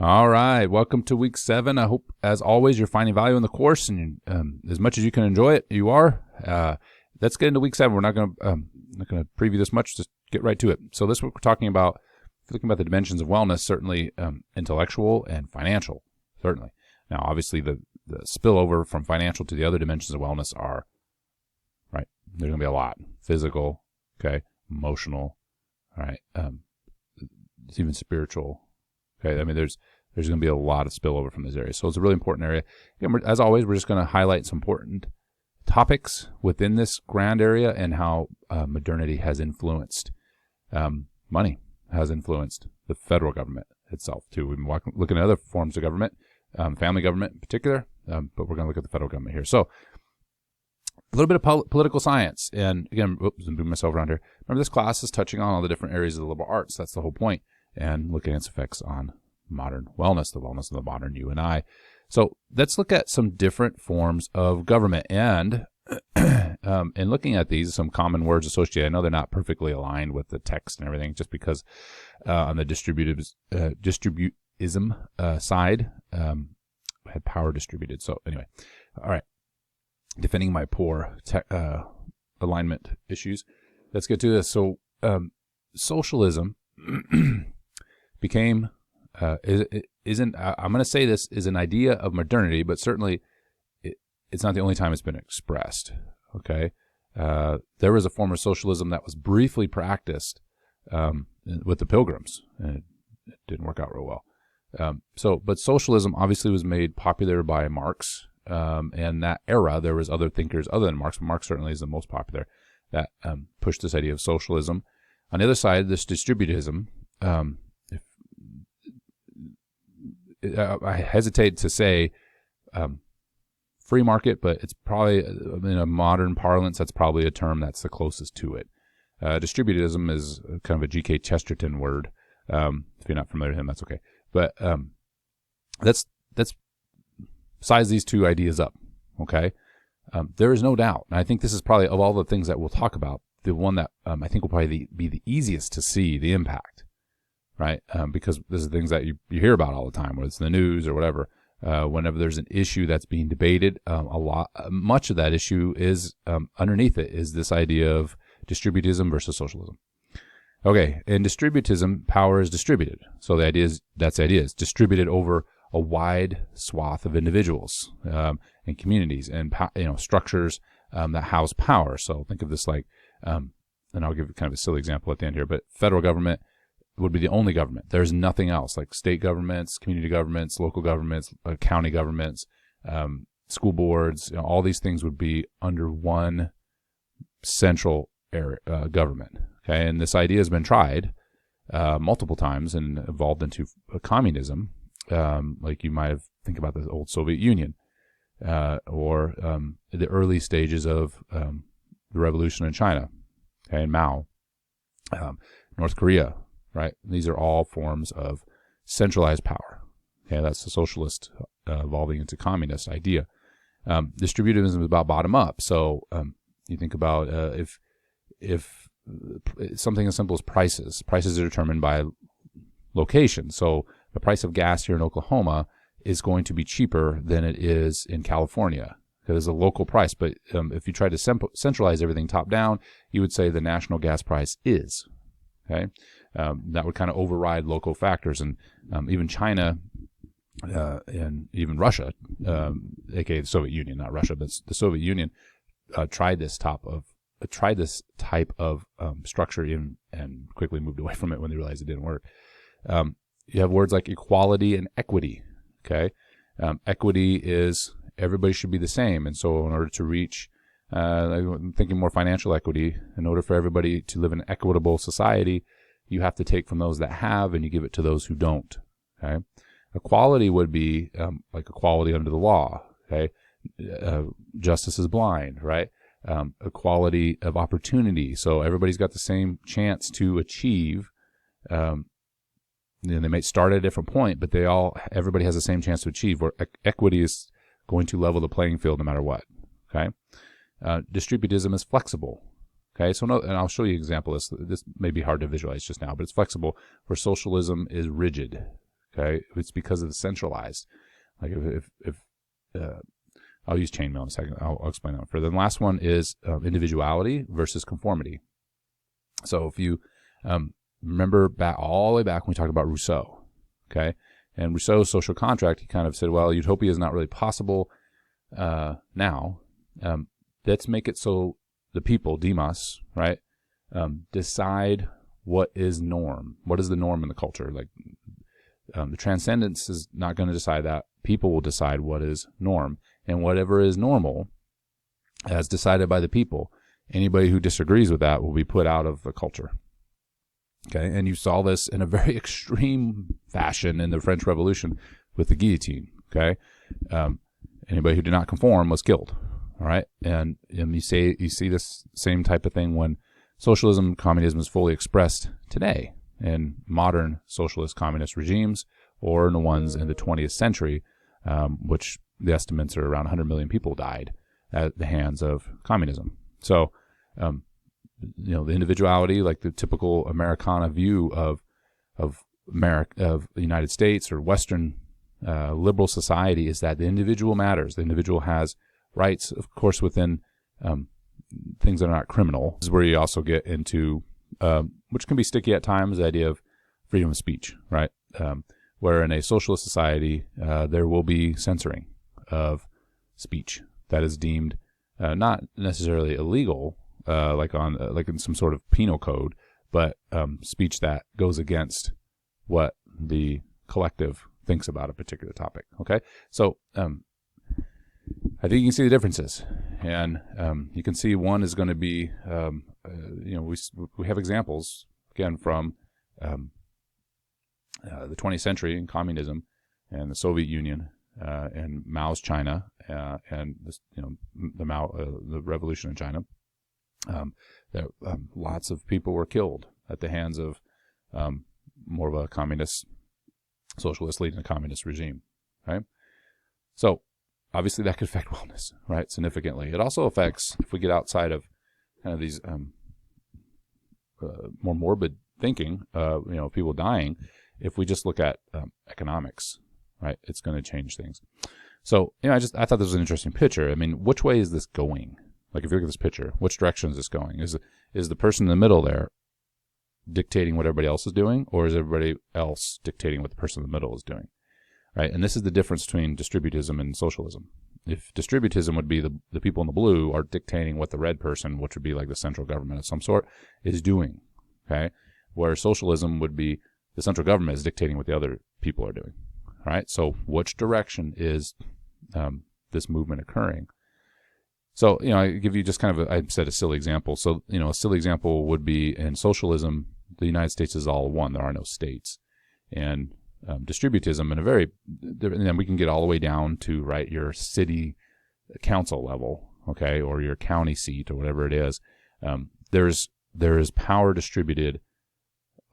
All right, welcome to week 7. I hope, as always, you're finding value in the course, and as much as you can enjoy it, you are. Let's get into week 7. We're not going to preview this much; just get right to it. So this week we're talking about, if you're looking about the dimensions of wellness, certainly intellectual and financial, certainly. Now, obviously, the spillover from financial to the other dimensions of wellness are right. There's going to be a lot: physical, okay, emotional, all right, even spiritual. Okay, I mean, there's going to be a lot of spillover from this area. So it's a really important area. Again, as always, we're just going to highlight some important topics within this grand area and how modernity has influenced money, has influenced the federal government itself, too. We've been looking at other forms of government, family government in particular, but we're going to look at the federal government here. So a little bit of political science. And again, oops, I'm moving myself around here. Remember, this class is touching on all the different areas of the liberal arts. That's the whole point. And looking at its effects on modern wellness, the wellness of the modern you and I. So let's look at some different forms of government. And in looking at these, some common words associated. I know they're not perfectly aligned with the text and everything, just because on the distributism side, I had power distributed. So anyway, all right. Defending my poor alignment issues. Let's get to this. So socialism became isn't I'm going to say this is an idea of modernity, but certainly it's not the only time it's been expressed. Okay, there was a form of socialism that was briefly practiced with the Pilgrims, and it didn't work out real well. But socialism obviously was made popular by Marx, and that era there was other thinkers other than Marx, but Marx certainly is the most popular that pushed this idea of socialism. On the other side, this distributism. I hesitate to say free market, but it's probably, in a modern parlance, that's probably a term that's the closest to it. Distributism is kind of a G.K. Chesterton word. If you're not familiar with him, that's okay. But let's size these two ideas up, okay? There is no doubt, and I think this is probably, of all the things that we'll talk about, the one that I think will probably be the easiest to see the impact. Right, because this is things that you hear about all the time, whether it's in the news or whatever. Whenever there's an issue that's being debated, much of that issue is underneath it is this idea of distributism versus socialism. Okay, in distributism, power is distributed. So the idea is it's distributed over a wide swath of individuals and communities and structures that house power. So think of this like, and I'll give kind of a silly example at the end here, but federal government would be the only government. There's nothing else, like state governments, community governments, local governments, county governments, school boards. All these things would be under one central area, government. Okay, and this idea has been tried multiple times and evolved into communism. Like you might have think about the old Soviet Union or the early stages of the revolution in China, okay, and Mao, North Korea. Right, these are all forms of centralized power. Okay, that's the socialist evolving into communist idea. Distributism is about bottom up. So you think about if something as simple as prices. Prices are determined by location. So the price of gas here in Oklahoma is going to be cheaper than it is in California because it's a local price. But if you try to centralize everything top down, you would say the national gas price is. Okay. That would kind of override local factors, and even China and even Russia, aka the Soviet Union, not Russia, but the Soviet Union, tried this type of structure and quickly moved away from it when they realized it didn't work. You have words like equality and equity. Okay, equity is everybody should be the same, and so in order to reach, I'm thinking more financial equity, in order for everybody to live in an equitable society, you have to take from those that have and you give it to those who don't. Okay, equality would be like equality under the law. Okay, justice is blind, right? Equality of opportunity, so everybody's got the same chance to achieve. They may start at a different point, but everybody has the same chance to achieve. Where equity is going to level the playing field no matter what. Okay, distributism is flexible. Okay, so and I'll show you an example of this. This may be hard to visualize just now, but it's flexible, where socialism is rigid. Okay, it's because of the centralized. Like if I'll use chainmail in a second. I'll explain that further. The last one is individuality versus conformity. So if you remember all the way back when we talked about Rousseau, okay, and Rousseau's social contract, he kind of said, well, utopia is not really possible now. Let's make it so the people, demos, right, decide what is norm. What is the norm in the culture? Like the transcendence is not going to decide that. People will decide what is norm. And whatever is normal, as decided by the people, anybody who disagrees with that will be put out of the culture. Okay, and you saw this in a very extreme fashion in the French Revolution with the guillotine. Okay, anybody who did not conform was killed. All right, and you see this same type of thing when socialism, communism is fully expressed today in modern socialist communist regimes, or in the ones in the 20th century, which the estimates are around 100 million people died at the hands of communism. So, the individuality, like the typical Americana view of the United States or Western liberal society, is that the individual matters. The individual has rights, of course, within things that are not criminal. This is where you also get into, which can be sticky at times, the idea of freedom of speech, right? Where in a socialist society, there will be censoring of speech that is deemed not necessarily illegal, like in some sort of penal code, but speech that goes against what the collective thinks about a particular topic. Okay, so I think you can see the differences, and you can see one is going to be, we have examples again from the 20th century in communism and the Soviet Union and Mao's China and this, the revolution in China. That lots of people were killed at the hands of more of a communist, socialist leading a communist regime, right? So obviously that could affect wellness, right, significantly. It also affects, if we get outside of kind of these more morbid thinking, people dying, if we just look at economics, right, it's going to change things. So, I thought this was an interesting picture. I mean, which way is this going? Like, if you look at this picture, which direction is this going? Is the person in the middle there dictating what everybody else is doing, or is everybody else dictating what the person in the middle is doing? Right? And this is the difference between distributism and socialism. If distributism would be the people in the blue are dictating what the red person, which would be like the central government of some sort, is doing. Okay? Where socialism would be the central government is dictating what the other people are doing. All right? So which direction is this movement occurring? So, I give you just kind of I said a silly example. So, a silly example would be in socialism, the United States is all one. There are no states. And distributism, and then we can get all the way down to, right, your city council level, okay, or your county seat or whatever it is. There is power distributed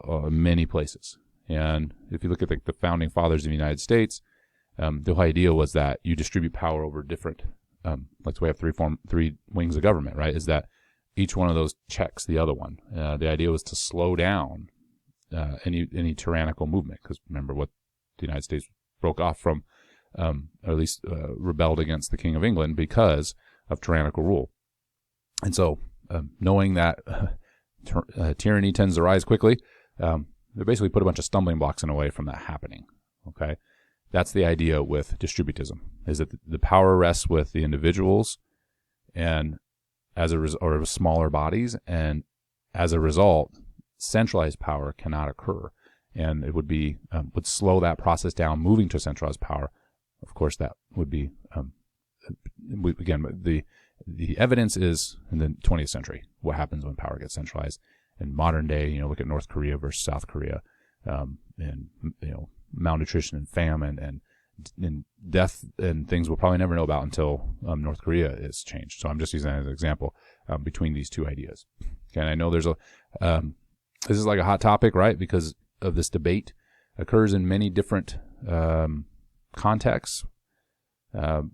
in many places. And if you look at the founding fathers of the United States, the whole idea was that you distribute power over different, like we have three wings of government, right, is that each one of those checks the other one. The idea was to slow down any tyrannical movement, because remember what the United States broke off from, or at least rebelled against the King of England because of tyrannical rule. And so, knowing that tyranny tends to rise quickly, they basically put a bunch of stumbling blocks in a way from that happening. Okay, that's the idea with distributism, is that the power rests with the individuals, and or smaller bodies, and as a result, centralized power cannot occur, and it would be would slow that process down. Moving to centralized power, of course, that would be again the evidence is in the 20th century what happens when power gets centralized. In modern day, look at North Korea versus South Korea, and malnutrition and famine and death and things we'll probably never know about until North Korea is changed. So I'm just using that as an example between these two ideas. Okay, and I know there's this is like a hot topic, right? Because of this debate occurs in many different contexts,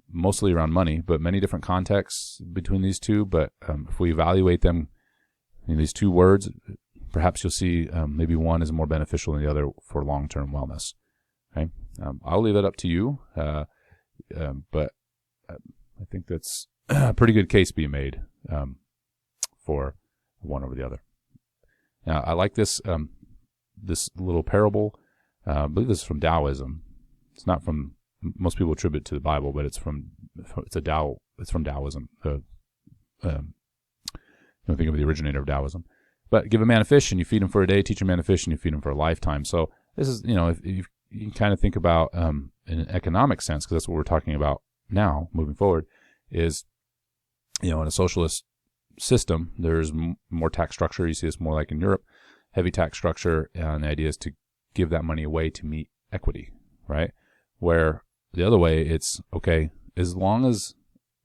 mostly around money, but many different contexts between these two. But if we evaluate them in these two words, perhaps you'll see maybe one is more beneficial than the other for long-term wellness. Okay, I'll leave it up to you, but I think that's a pretty good case being made for one over the other. Now, I like this this little parable. I believe this is from Taoism. It's not from, most people attribute it to the Bible, but it's from Taoism. Don't think of the originator of Taoism. But give a man a fish and you feed him for a day, teach a man to fish and you feed him for a lifetime. So this is, if you can kind of think about in an economic sense, because that's what we're talking about now, moving forward, is, in a socialist system, there's more tax structure. You see this more like in Europe, heavy tax structure, and the idea is to give that money away to meet equity, right? Where the other way, it's, okay, as long as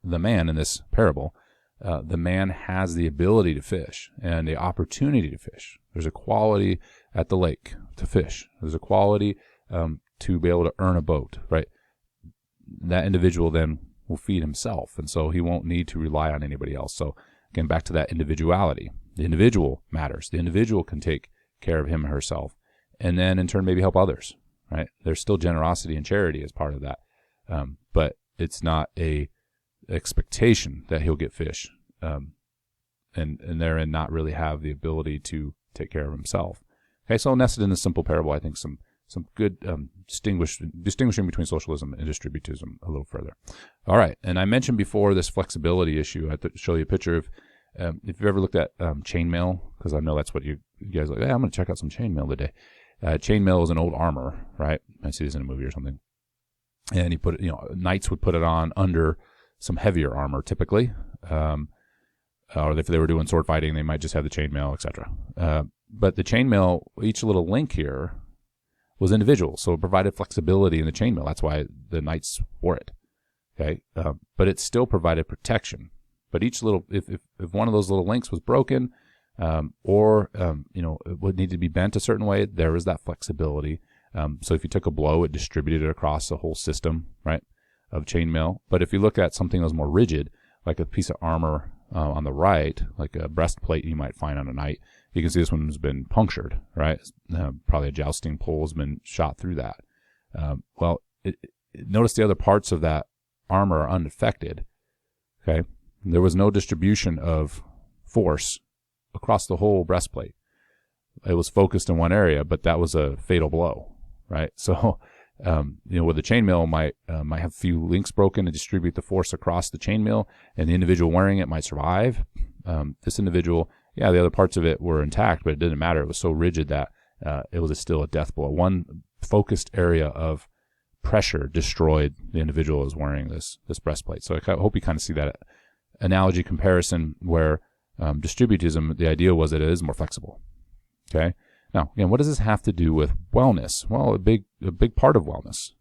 the man in this parable, the man has the ability to fish and the opportunity to fish. There's a quality at the lake to fish. There's a quality to be able to earn a boat, right? That individual then will feed himself, and so he won't need to rely on anybody else. So again, back to that individuality. The individual matters. The individual can take care of him or herself, and then in turn maybe help others, right? There's still generosity and charity as part of that, but it's not a expectation that he'll get fish, and therein not really have the ability to take care of himself. Okay, so nested in this simple parable, I think some good distinguishing between socialism and distributism a little further. All right, and I mentioned before this flexibility issue. I have to show you a picture of, if you've ever looked at chainmail, because I know that's what you guys are like, hey, I'm going to check out some chainmail today. Chainmail is an old armor, right? I see this in a movie or something. And he put it, knights would put it on under some heavier armor typically, or if they were doing sword fighting, they might just have the chainmail, etc. But the chainmail, each little link here was individual, so it provided flexibility in the chainmail. That's why the knights wore it. Okay, but it still provided protection. But each little, if one of those little links was broken, or it would need to be bent a certain way, there was that flexibility. So if you took a blow, it distributed it across the whole system, right, of chainmail. But if you look at something that was more rigid, like a piece of armor on the right, like a breastplate you might find on a knight, you can see this one's been punctured, right? Probably a jousting pole has been shot through that. Notice the other parts of that armor are unaffected, okay? There was no distribution of force across the whole breastplate. It was focused in one area, but that was a fatal blow, right? So, where the chainmail might have a few links broken to distribute the force across the chainmail, and the individual wearing it might survive. This individual, the other parts of it were intact, but it didn't matter. It was so rigid that it was still a death blow. One focused area of pressure destroyed the individual who was wearing this breastplate. So I hope you kind of see that analogy comparison where distributism, the idea was that it is more flexible. Okay. Now, again, what does this have to do with wellness? Well, a big part of wellness.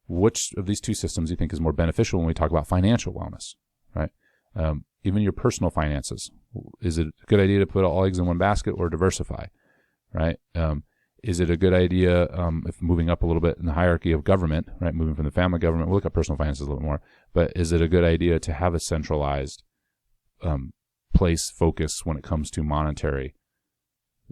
Which of these two systems do you think is more beneficial when we talk about financial wellness, right? Even your personal finances. Is it a good idea to put all eggs in one basket or diversify, right? Is it a good idea, if moving up a little bit in the hierarchy of government, right, moving from the family government, we'll look at personal finances a little more, but is it a good idea to have a centralized focus when it comes to monetary,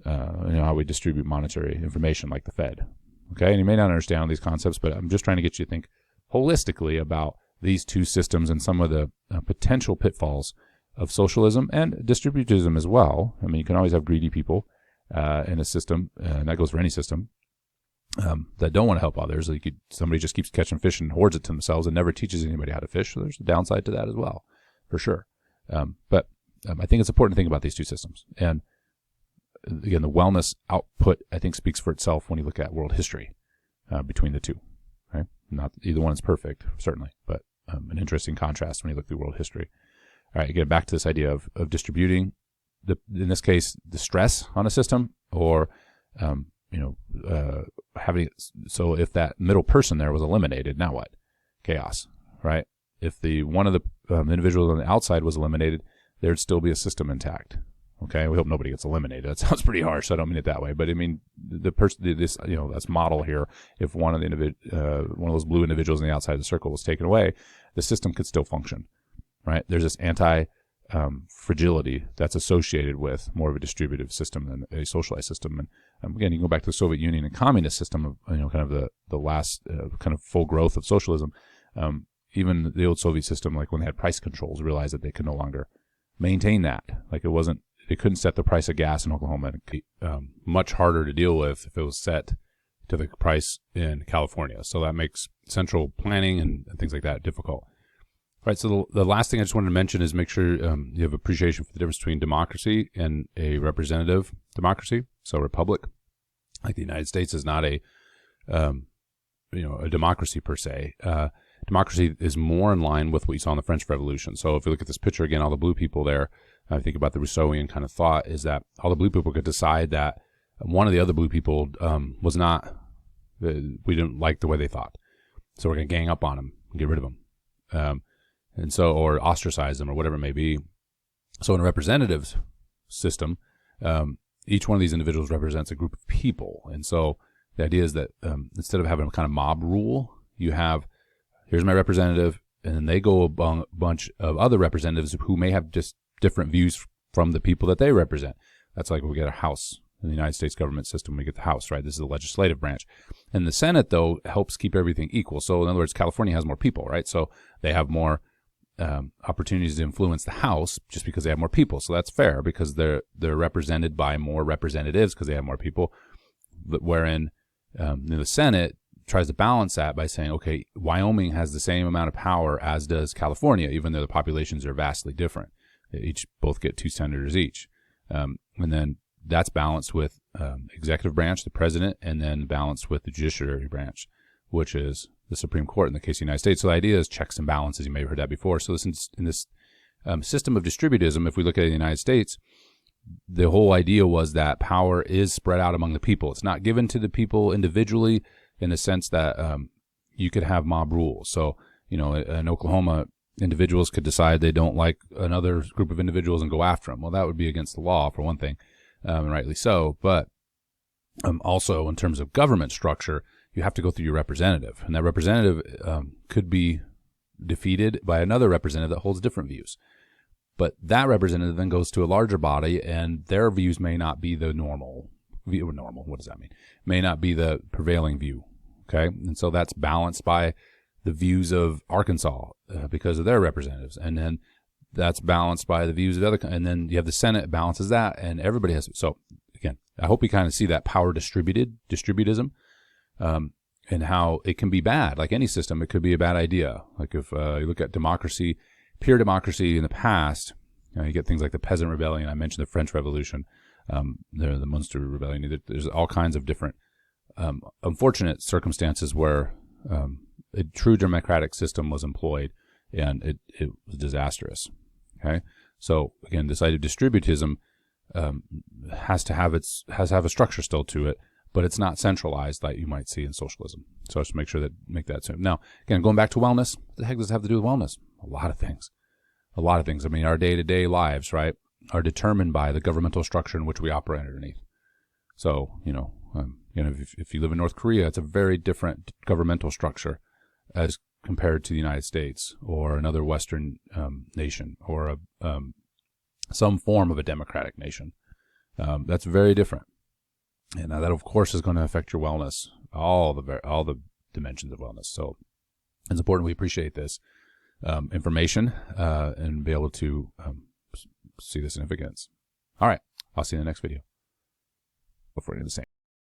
how we distribute monetary information like the Fed? Okay, and you may not understand these concepts, but I'm just trying to get you to think holistically about these two systems and some of the potential pitfalls of socialism and distributism as well. I mean, you can always have greedy people in a system, and that goes for any system, that don't want to help others. Like somebody just keeps catching fish and hoards it to themselves and never teaches anybody how to fish. So there's a downside to that as well, for sure. But I think it's important to think about these two systems. And again, the wellness output, I think, speaks for itself when you look at world history between the two. Right? Not either one is perfect, certainly, but an interesting contrast when you look through world history. All right, again, back to this idea of distributing, in this case, the stress on a system, or having it, so if that middle person there was eliminated, now what? Chaos, right? If one of the individuals on the outside was eliminated, there'd still be a system intact. Okay, we hope nobody gets eliminated. That sounds pretty harsh, so I don't mean it that way. But I mean the person, this model here. If one of those blue individuals on the outside of the circle was taken away, the system could still function, right? There's this fragility that's associated with more of a distributive system than a socialized system. And again, you can go back to the Soviet Union and communist system of, kind of the last kind of full growth of socialism. Even the old Soviet system, like when they had price controls, realized that they could no longer maintain that. Like they couldn't set the price of gas in Oklahoma. Much harder to deal with if it was set to the price in California. So that makes central planning and things like that difficult. All right, so the last thing I just wanted to mention is make sure you have appreciation for the difference between democracy and a representative democracy. So a republic, like the United States, is not a democracy per se. Democracy is more in line with what you saw in the French Revolution. So if you look at this picture again, all the blue people there, I think about the Rousseauian kind of thought is that all the blue people could decide that one of the other blue people was not, we didn't like the way they thought. So we're going to gang up on them and get rid of them. And so, or ostracize them or whatever it may be. So in a representative system, each one of these individuals represents a group of people. And so the idea is that instead of having a kind of mob rule, you have, here's my representative, and then they go among a bunch of other representatives who may have just different views from the people that they represent. That's like we get a House in the United States government system. We get the House, right? This is the legislative branch. And the Senate, though, helps keep everything equal. So in other words, California has more people, right? So they have more opportunities to influence the House just because they have more people. So that's fair because they're represented by more representatives because they have more people. But wherein the Senate tries to balance that by saying, okay, Wyoming has the same amount of power as does California, even though the populations are vastly different. They both get 2 senators each. And then that's balanced with executive branch, the president, and then balanced with the judiciary branch, which is the Supreme Court in the case of the United States. So the idea is checks and balances. You may have heard that before. So in this system of distributism, if we look at the United States, the whole idea was that power is spread out among the people. It's not given to the people individually in the sense that you could have mob rule. So, in Oklahoma, individuals could decide they don't like another group of individuals and go after them. Well, that would be against the law for one thing, and rightly so. But also in terms of government structure, you have to go through your representative, and that representative could be defeated by another representative that holds different views. But that representative then goes to a larger body, and their views may not be the normal view. Normal, what does that mean? May not be the prevailing view. Okay, and so that's balanced by the views of Arkansas because of their representatives, and then that's balanced by the views of other. And then you have the Senate balances that, and everybody has. So again, I hope you kind of see that power distributism. And how it can be bad. Like any system, it could be a bad idea. Like if you look at democracy, pure democracy in the past, you get things like the Peasant Rebellion. I mentioned the French Revolution, the Munster Rebellion. There's all kinds of different unfortunate circumstances where a true democratic system was employed, and it was disastrous. Okay, so again, this idea of distributism has to have a structure still to it. But it's not centralized like you might see in socialism. So just make that soon. Now, again, going back to wellness, what the heck does it have to do with wellness? A lot of things. I mean, our day-to-day lives, right, are determined by the governmental structure in which we operate underneath. So, if you live in North Korea, it's a very different governmental structure as compared to the United States or another Western nation or some form of a democratic nation. That's very different. And that, of course, is going to affect your wellness, all the dimensions of wellness. So it's important we appreciate this information and be able to see the significance. All right. I'll see you in the next video. Before we do the same.